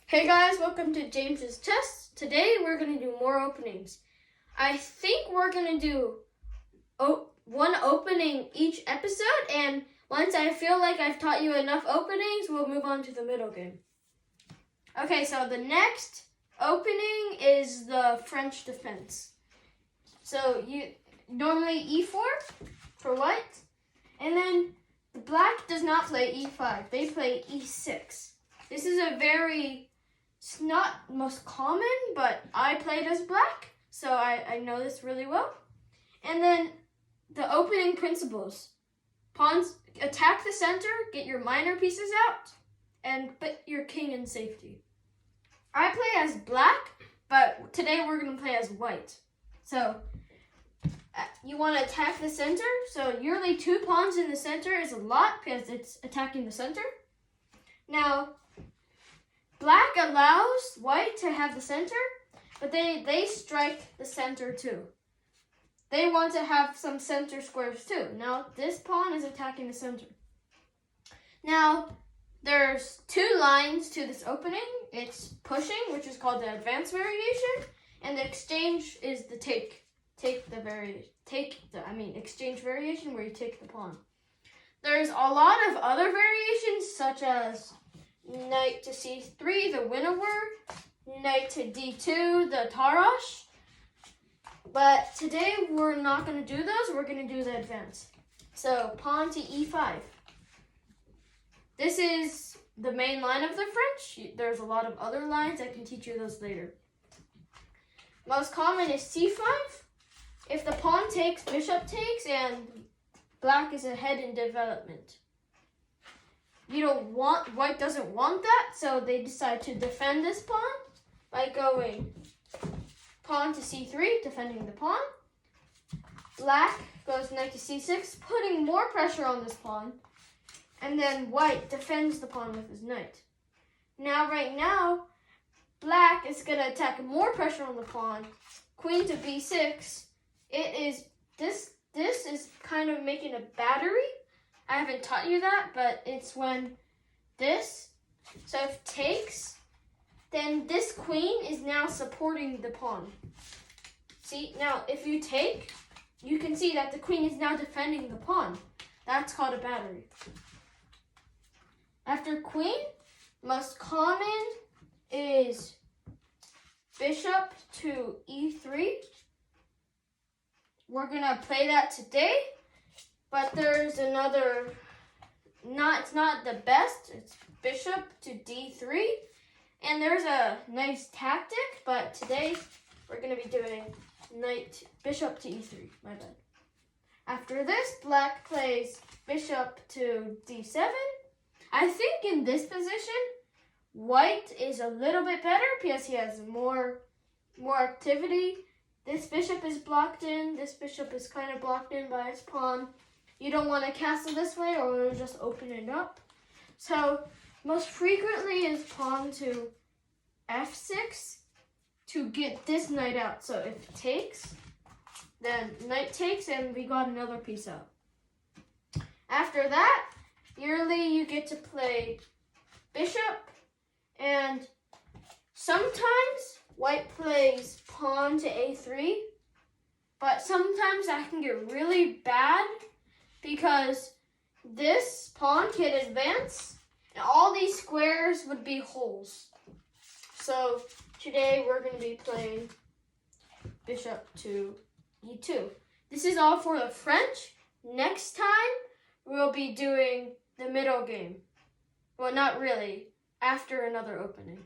Hey guys, welcome to James's Chess. Today we're going to do more openings. I think we're going to do one opening each episode, and once I feel like I've taught you enough openings, we'll move on to the middle game. Okay, so the next opening is the French defense. So you normally e4 for white, and then the black does not play e5. They play e6. This is it's not most common, but I played as black, so I know this really well. And then the opening principles. Pawns attack the center, get your minor pieces out, and put your king in safety. I play as black, but today we're going to play as white. So you want to attack the center, so usually 2 pawns in the center is a lot because it's attacking the center. Now, black allows white to have the center, but they strike the center too. They want to have some center squares too. Now, this pawn is attacking the center. Now, there's 2 lines to this opening. It's pushing, which is called the advance variation, and the exchange is the exchange variation where you take the pawn. There's a lot of other variations such as knight to c3, the winnower, knight to d2, the Tarash. But today we're not going to do those, we're going to do the advance. So pawn to e5. This is the main line of the French. There's a lot of other lines, I can teach you those later. Most common is c5. If the pawn takes, bishop takes, and black is ahead in development. White doesn't want that, so they decide to defend this pawn by going pawn to c3, defending the pawn. Black goes knight to c6, putting more pressure on this pawn. And then white defends the pawn with his knight. Right now, black is going to attack more pressure on the pawn. Queen to b6. This is kind of making a battery. I haven't taught you that, but it's when so if takes, then this queen is now supporting the pawn. See, now if you take, you can see that the queen is now defending the pawn. That's called a battery. After queen, most common is bishop to e3. We're gonna play that today, but there's another, it's not the best, it's bishop to d3. And there's a nice tactic, but today we're gonna be doing bishop to e3, my bad. After this, black plays bishop to d7. I think in this position, white is a little bit better because he has more activity. This bishop is blocked in. This bishop is kind of blocked in by his pawn. You don't want to castle this way or it'll just open it up. So most frequently is pawn to f6 to get this knight out. So if it takes, then knight takes and we got another piece out. After that, usually you get to play bishop, and sometimes white plays pawn to a3, but sometimes that can get really bad because this pawn can advance and all these squares would be holes. So today we're going to be playing bishop to e2. This is all for the French. Next time we'll be doing the middle game. Well, not really, after another opening.